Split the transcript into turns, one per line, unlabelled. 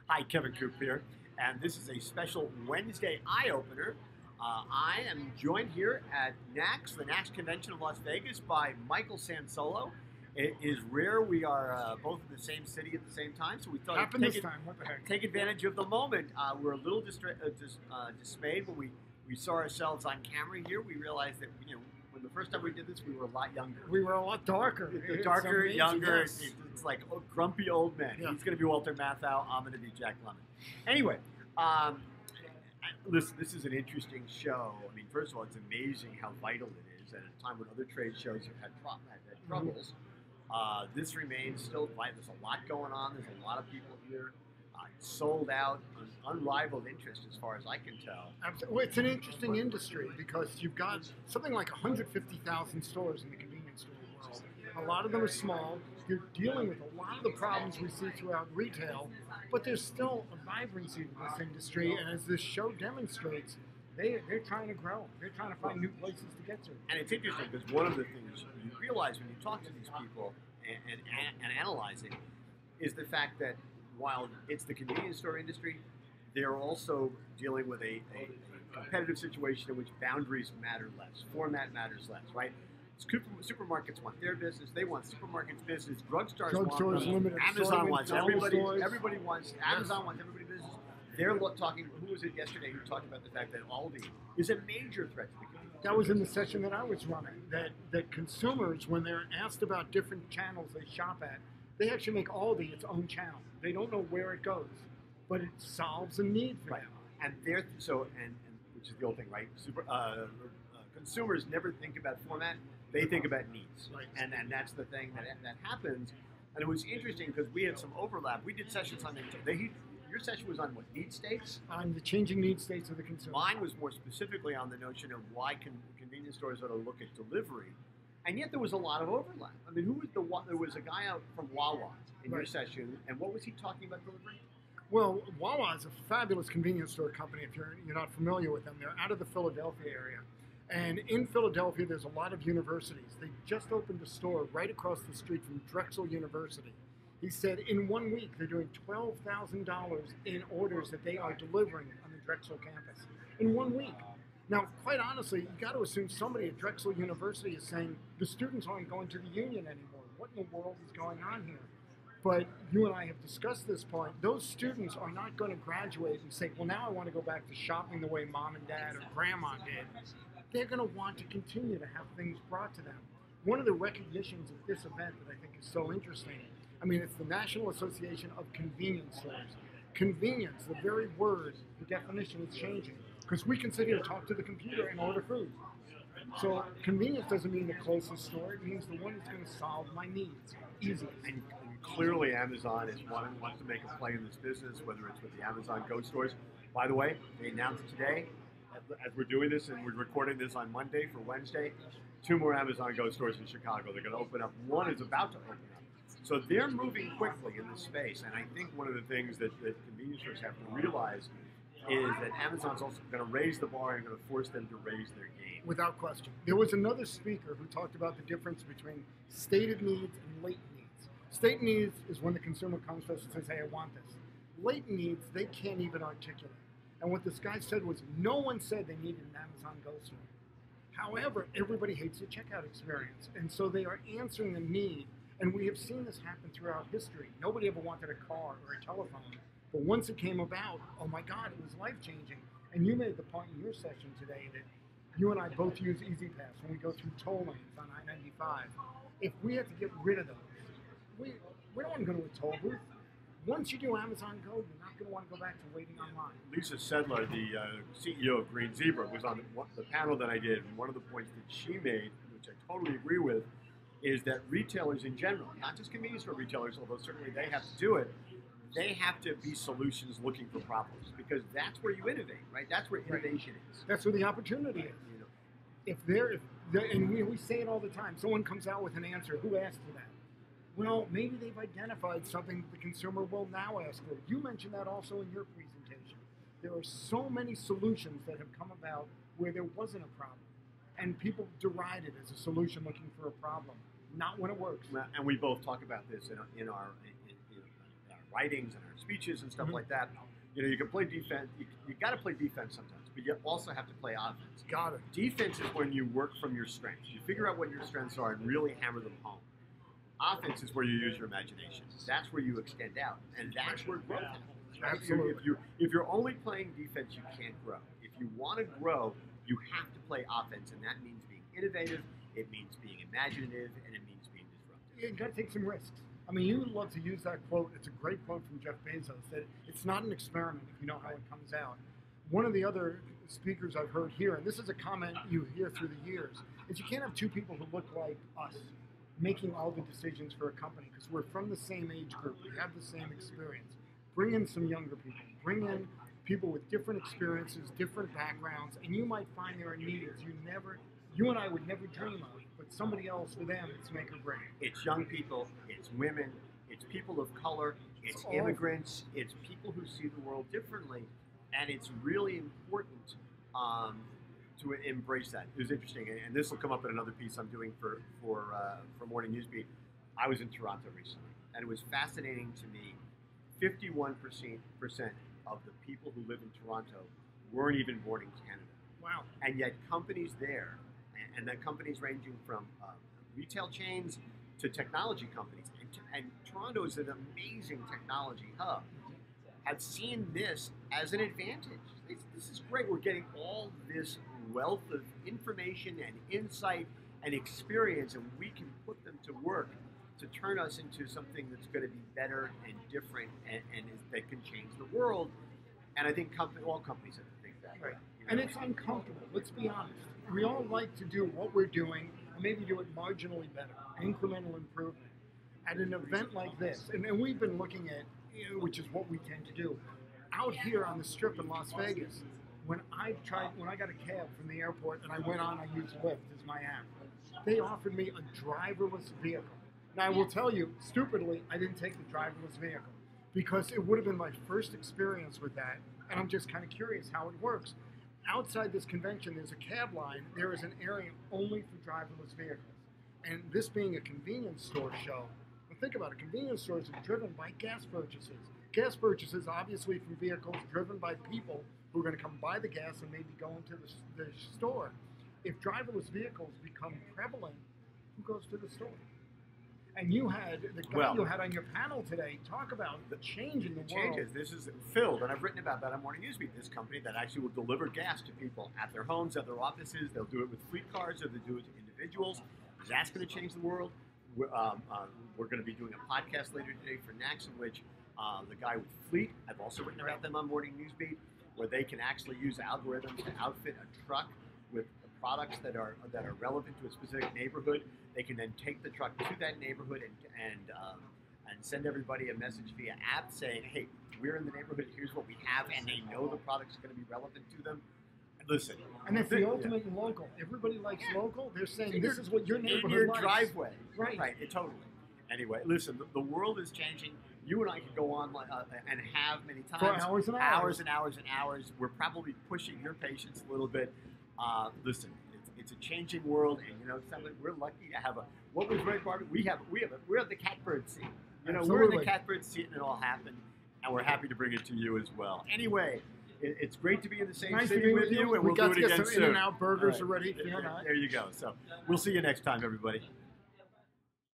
Hi, Kevin Coupe here, and this is a special Wednesday eye-opener. I am joined here at NACS, the NACS Convention of Las Vegas, by Michael Sansolo. It is rare we are both in the same city at the same time, so we thought
happened this time. What the heck?
Take advantage of the moment. We're a little dismayed when we saw ourselves on camera here. We realized that when the first time we did this, we were a lot younger.
We were a lot darker.
Darker,
amazing,
younger.
yes.
It's like grumpy old men.
Yeah.
He's going to be Walter Matthau. I'm going to be Jack Lemmon. Anyway, listen, this is an interesting show. I mean, first of all, it's amazing how vital it is. At a time when other trade shows have had troubles, this remains still vital. There's a lot going on. There's a lot of people here. It's sold out, an unrivaled interest as far as I can tell.
Absolutely. Well, it's an interesting industry because you've got something like 150,000 stores in the convenience store world. A lot of them are small. You're dealing with a lot of the problems we see throughout retail, but there's still a vibrancy in this industry, and as this show demonstrates, they're trying to grow. They're trying to find new places to get to.
And it's interesting because one of the things you realize when you talk to these people and analyze it is the fact that while it's the convenience store industry, they're also dealing with a competitive situation in which boundaries matter less, format matters less, right? Supermarkets want their business, they want supermarkets' business, drugstores want them, Amazon wants everybody wants, Amazon wants everybody's business. They're talking, who was it yesterday who talked about the fact that Aldi is a major threat to the convenience.
That was in the session that I was running, that consumers, when they're asked about different channels they shop at, they actually make Aldi its own channel. They don't know where it goes, but it solves a need for them.
And they're and which is the old thing, right? Consumers never think about format; they think about needs,
right.
And that's the thing that happens. And it was interesting because we had some overlap. We did sessions on your session was on what, need states?
On the changing need states of the consumer.
Mine was more specifically on the notion of why convenience stores ought to look at delivery. And yet there was a lot of overlap. I mean, there was a guy out from Wawa in your session, and what was he talking about delivery?
Well, Wawa is a fabulous convenience store company. If you're not familiar with them, they're out of the Philadelphia area. And in Philadelphia, there's a lot of universities. They just opened a store right across the street from Drexel University. He said in 1 week, they're doing $12,000 in orders that they are delivering on the Drexel campus. In 1 week. Now, quite honestly, you got to assume somebody at Drexel University is saying the students aren't going to the union anymore. What in the world is going on here? But you and I have discussed this point. Those students are not going to graduate and say, well, now I want to go back to shopping the way mom and dad or grandma did. They're going to want to continue to have things brought to them. One of the recognitions of this event that I think is so interesting, I mean, it's the National Association of Convenience Stores. Convenience, the very word, the definition is changing. Because we can sit here and talk to the computer and order food. So convenience doesn't mean the closest store. It means the one that's going to solve my needs easily.
And clearly Amazon is wants to make a play in this business, whether it's with the Amazon Go stores. By the way, they announced today, as we're doing this, and we're recording this on Monday for Wednesday, 2 more Amazon Go stores in Chicago. They're going to open up. One is about to open up. So they're moving quickly in this space. And I think one of the things that convenience stores have to realize is that Amazon's also going to raise the bar and going to force them to raise their game.
Without question. There was another speaker who talked about the difference between stated needs and latent needs. Stated needs is when the consumer comes to us and says, hey, I want this. Latent needs, they can't even articulate. And what this guy said was, no one said they needed an Amazon Go store. However, everybody hates the checkout experience. And so they are answering the need. And we have seen this happen throughout history. Nobody ever wanted a car or a telephone. But once it came about, oh my God, it was life-changing. And you made the point in your session today that you and I both use EasyPass when we go through toll lanes on I-95. If we had to get rid of those, we don't want to go to a toll booth. Once you do Amazon Go, you're not going to want to go back to waiting online.
Lisa Sedler, the CEO of Green Zebra, was on the panel that I did. And one of the points that she made, which I totally agree with, is that retailers in general, not just convenience store retailers, although certainly they have to do it, they have to be solutions looking for problems because that's where you innovate, right? That's where innovation is.
That's where the opportunity is. And we say it all the time. Someone comes out with an answer. Who asked for that? Well, maybe they've identified something the consumer will now ask for. You mentioned that also in your presentation. There are so many solutions that have come about where there wasn't a problem, and people deride it as a solution looking for a problem, not when it works.
And we both talk about this in our writings and our speeches and stuff like that. You know, you can play defense. You got to play defense sometimes, but you also have to play offense.
Got it.
Defense is when you work from your strengths. You figure out what your strengths are and really hammer them home. Offense is where you use your imagination. That's where you extend out, and that's where growth happens. Right?
Absolutely.
If you're only playing defense, you can't grow. If you want to grow, you have to play offense, and that means being innovative. It means being imaginative, and it means being disruptive.
You got to take some risks. I mean, you love to use that quote. It's a great quote from Jeff Bezos that it's not an experiment if you know how it comes out. One of the other speakers I've heard here, and this is a comment you hear through the years, is you can't have two people who look like us making all the decisions for a company because we're from the same age group. We have the same experience. Bring in some younger people. Bring in people with different experiences, different backgrounds, and you might find there are needs you and I would never dream of. But somebody else, for them, it's make or break.
It's young people, it's women, it's people of color, it's immigrants, it's people who see the world differently, and it's really important to embrace that. It was interesting, and this will come up in another piece I'm doing for Morning Newsbeat. I was in Toronto recently, and it was fascinating to me. 51% of the people who live in Toronto weren't even born in Canada.
Wow.
And yet companies there, and that companies ranging from retail chains to technology companies, and Toronto is an amazing technology hub, have seen this as an advantage. This is great. We're getting all this wealth of information and insight and experience, and we can put them to work to turn us into something that's going to be better and different and that can change the world. And I think all companies have to think that.
Right.
You know?
And it's uncomfortable. Let's be honest. We all like to do what we're doing and maybe do it marginally better, incremental improvement. At an event like this, and we've been looking at, which is what we tend to do, out here on the Strip in Las Vegas, when I got a cab from the airport and I went on, I used Lyft as my app, they offered me a driverless vehicle. Now, I will tell you, stupidly, I didn't take the driverless vehicle because it would have been my first experience with that, and I'm just kind of curious how it works. Outside this convention, there's a cab line. There is an area only for driverless vehicles. And this being a convenience store show, well, think about it. Convenience stores are driven by gas purchases. Gas purchases, obviously, from vehicles driven by people who are going to come buy the gas and maybe go into the store. If driverless vehicles become prevalent, who goes to the store? And you had the guy you had on your panel today talk about the change in the world.
Changes. This is Phil, and I've written about that on Morning Newsbeat. This company that actually will deliver gas to people at their homes, at their offices. They'll do it with fleet cars, or they'll do it to individuals. That's going to change the world. We're going to be doing a podcast later today for NACS, in which the guy with Fleet, I've also written about them on Morning Newsbeat, where they can actually use algorithms to outfit a truck with products that are relevant to a specific neighborhood. They can then take the truck to that neighborhood and send everybody a message via app saying, "Hey, we're in the neighborhood. Here's what we have," and they know the product's going to be relevant to them. Listen,
and it's the ultimate in local. Everybody likes local. They're saying this is what your neighborhood
in your
likes.
driveway,
right?
Totally. Anyway, listen, the world is changing. You and I could go on and have many times
for hours and hours
and hours and hours. We're probably pushing your patience a little bit. Listen, it's a changing world, and we're lucky to have what was right, Barbie? We're at the catbird seat.
Absolutely.
We're in the catbird seat, and it all happened, and we're happy to bring it to you as well. Anyway, it's great to be in the same city with you, and we'll do it again soon.
We got to get some In-N-Out burgers
right.
already.
There you go. So we'll see you next time, everybody.